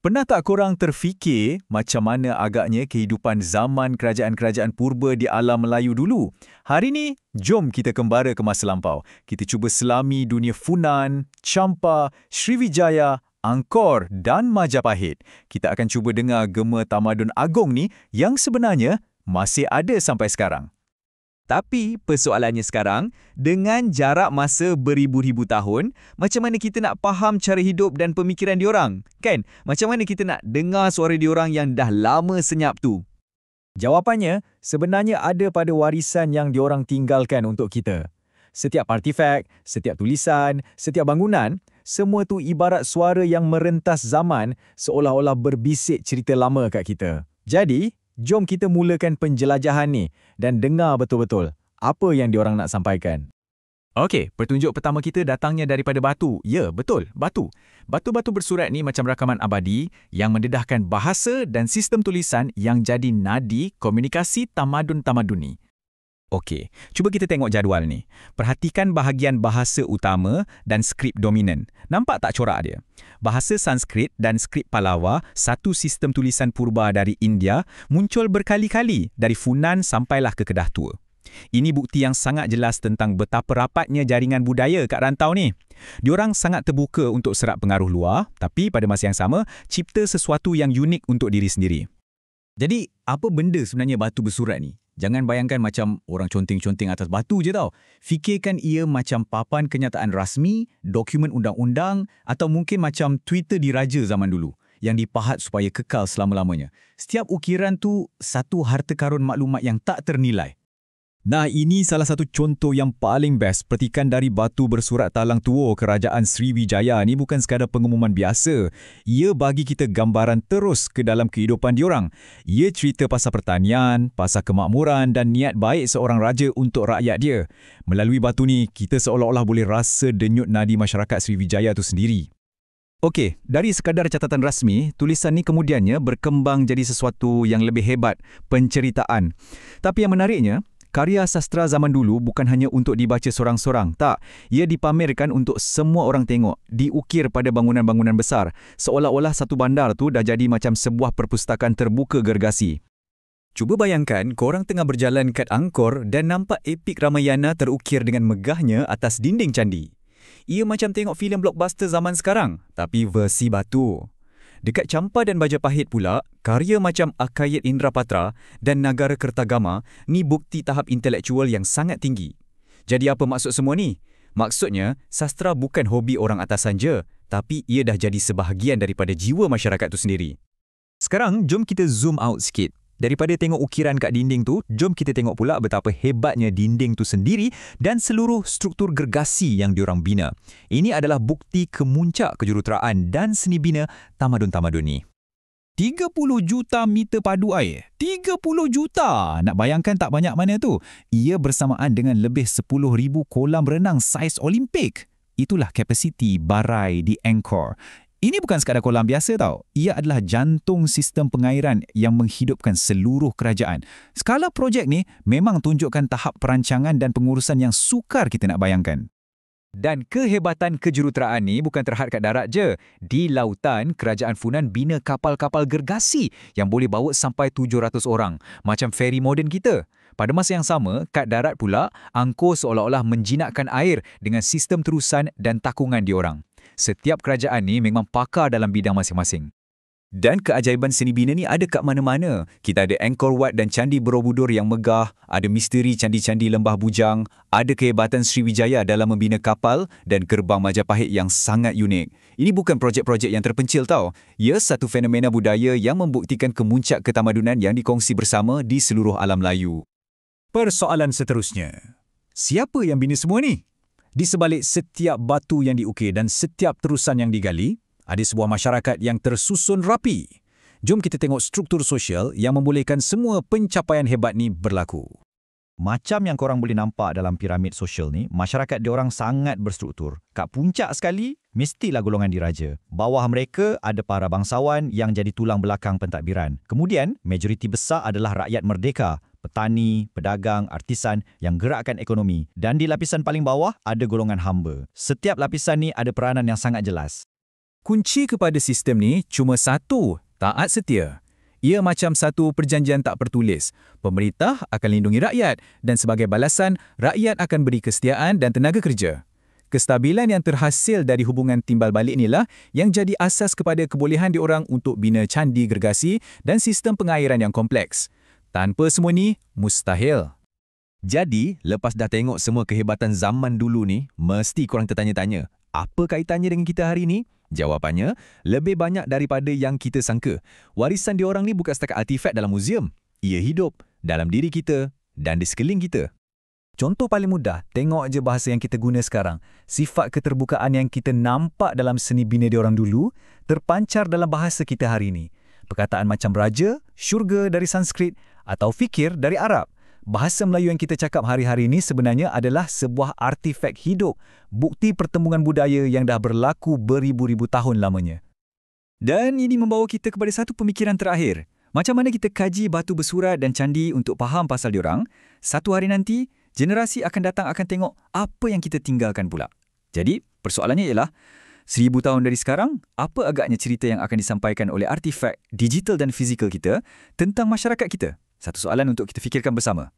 Pernah tak korang terfikir macam mana agaknya kehidupan zaman kerajaan-kerajaan purba di alam Melayu dulu? Hari ni, jom kita kembara ke masa lampau. Kita cuba selami dunia Funan, Champa, Sriwijaya, Angkor dan Majapahit. Kita akan cuba dengar gema tamadun agung ni yang sebenarnya masih ada sampai sekarang. Tapi persoalannya sekarang, dengan jarak masa beribu-ribu tahun, macam mana kita nak faham cara hidup dan pemikiran diorang? Kan? Macam mana kita nak dengar suara diorang yang dah lama senyap tu? Jawapannya, sebenarnya ada pada warisan yang diorang tinggalkan untuk kita. Setiap artifak, setiap tulisan, setiap bangunan, semua tu ibarat suara yang merentas zaman seolah-olah berbisik cerita lama kat kita. Jadi, jom kita mulakan penjelajahan ni dan dengar betul-betul apa yang diorang nak sampaikan. Okey, petunjuk pertama kita datangnya daripada batu. Ya, betul, batu. Batu-batu bersurat ni macam rakaman abadi yang mendedahkan bahasa dan sistem tulisan yang jadi nadi komunikasi tamadun-tamadun ni. Okey, cuba kita tengok jadual ni. Perhatikan bahagian bahasa utama dan skrip dominan. Nampak tak corak dia? Bahasa Sanskrit dan skrip Pallava, satu sistem tulisan purba dari India, muncul berkali-kali dari Funan sampailah ke Kedah Tua. Ini bukti yang sangat jelas tentang betapa rapatnya jaringan budaya kat rantau ni. Diorang sangat terbuka untuk serap pengaruh luar, tapi pada masa yang sama, cipta sesuatu yang unik untuk diri sendiri. Jadi, apa benda sebenarnya batu bersurat ni? Jangan bayangkan macam orang conteng-conteng atas batu je tau. Fikirkan ia macam papan kenyataan rasmi, dokumen undang-undang atau mungkin macam Twitter diraja zaman dulu yang dipahat supaya kekal selama-lamanya. Setiap ukiran tu satu harta karun maklumat yang tak ternilai. Nah, ini salah satu contoh yang paling best. Petikan dari batu bersurat talang tua kerajaan Sriwijaya ni bukan sekadar pengumuman biasa. Ia bagi kita gambaran terus ke dalam kehidupan diorang. Ia cerita pasal pertanian, pasal kemakmuran dan niat baik seorang raja untuk rakyat dia. Melalui batu ni, kita seolah-olah boleh rasa denyut nadi masyarakat Sriwijaya tu sendiri. Okey, dari sekadar catatan rasmi, tulisan ni kemudiannya berkembang jadi sesuatu yang lebih hebat, penceritaan. Tapi yang menariknya, karya sastra zaman dulu bukan hanya untuk dibaca sorang-sorang, tak. Ia dipamerkan untuk semua orang tengok, diukir pada bangunan-bangunan besar, seolah-olah satu bandar tu dah jadi macam sebuah perpustakaan terbuka gergasi. Cuba bayangkan korang tengah berjalan kat Angkor dan nampak epik Ramayana terukir dengan megahnya atas dinding candi. Ia macam tengok filem blockbuster zaman sekarang, tapi versi batu. Dekat Champa dan Majapahit pula, karya macam Akayat Indrapatra dan Nagara Kertagama ni bukti tahap intelektual yang sangat tinggi. Jadi apa maksud semua ni? Maksudnya, sastra bukan hobi orang atasan je, tapi ia dah jadi sebahagian daripada jiwa masyarakat tu sendiri. Sekarang, jom kita zoom out sikit. Daripada tengok ukiran kat dinding tu, jom kita tengok pula betapa hebatnya dinding tu sendiri dan seluruh struktur gergasi yang diorang bina. Ini adalah bukti kemuncak kejuruteraan dan seni bina tamadun-tamadun ni. 30 juta meter padu air. 30 juta! Nak bayangkan tak banyak mana tu? Ia bersamaan dengan lebih 10,000 kolam renang saiz Olimpik. Itulah kapasiti barai di Angkor. Ini bukan sekadar kolam biasa tau. Ia adalah jantung sistem pengairan yang menghidupkan seluruh kerajaan. Skala projek ni memang tunjukkan tahap perancangan dan pengurusan yang sukar kita nak bayangkan. Dan kehebatan kejuruteraan ni bukan terhad kat darat je. Di lautan, kerajaan Funan bina kapal-kapal gergasi yang boleh bawa sampai 700 orang. Macam feri moden kita. Pada masa yang sama, kat darat pula, Angkor seolah-olah menjinakkan air dengan sistem terusan dan takungan diorang. Setiap kerajaan ni memang pakar dalam bidang masing-masing. Dan keajaiban seni bina ni ada kat mana-mana. Kita ada Angkor Wat dan Candi Borobudur yang megah, ada misteri candi-candi Lembah Bujang, ada kehebatan Sriwijaya dalam membina kapal dan gerbang Majapahit yang sangat unik. Ini bukan projek-projek yang terpencil tau. Ia satu fenomena budaya yang membuktikan kemuncak ketamadunan yang dikongsi bersama di seluruh alam Melayu. Persoalan seterusnya. Siapa yang bina semua ni? Di sebalik setiap batu yang diukir dan setiap terusan yang digali, ada sebuah masyarakat yang tersusun rapi. Jom kita tengok struktur sosial yang membolehkan semua pencapaian hebat ni berlaku. Macam yang korang boleh nampak dalam piramid sosial ni, masyarakat diorang sangat berstruktur. Kat puncak sekali, mestilah golongan diraja. Bawah mereka ada para bangsawan yang jadi tulang belakang pentadbiran. Kemudian, majoriti besar adalah rakyat merdeka. Petani, pedagang, artisan yang gerakkan ekonomi. Dan di lapisan paling bawah ada golongan hamba. Setiap lapisan ni ada peranan yang sangat jelas. Kunci kepada sistem ni cuma satu, taat setia. Ia macam satu perjanjian tak tertulis. Pemerintah akan lindungi rakyat dan sebagai balasan, rakyat akan beri kesetiaan dan tenaga kerja. Kestabilan yang terhasil dari hubungan timbal balik inilah yang jadi asas kepada kebolehan diorang untuk bina candi gergasi dan sistem pengairan yang kompleks. Tanpa semua ni, mustahil. Jadi, lepas dah tengok semua kehebatan zaman dulu ni, mesti korang tertanya-tanya, apa kaitannya dengan kita hari ni? Jawapannya, lebih banyak daripada yang kita sangka. Warisan diorang ni bukan setakat artifak dalam muzium. Ia hidup dalam diri kita dan di sekeliling kita. Contoh paling mudah, tengok je bahasa yang kita guna sekarang. Sifat keterbukaan yang kita nampak dalam seni bina diorang dulu, terpancar dalam bahasa kita hari ini. Perkataan macam raja, syurga dari Sanskrit atau fikir dari Arab. Bahasa Melayu yang kita cakap hari-hari ini sebenarnya adalah sebuah artifak hidup, bukti pertembungan budaya yang dah berlaku beribu-ribu tahun lamanya. Dan ini membawa kita kepada satu pemikiran terakhir. Macam mana kita kaji batu bersurat dan candi untuk faham pasal diorang, satu hari nanti, generasi akan datang akan tengok apa yang kita tinggalkan pula. Jadi, persoalannya ialah, 1000 tahun dari sekarang, apa agaknya cerita yang akan disampaikan oleh artifak digital dan fizikal kita tentang masyarakat kita? Satu soalan untuk kita fikirkan bersama.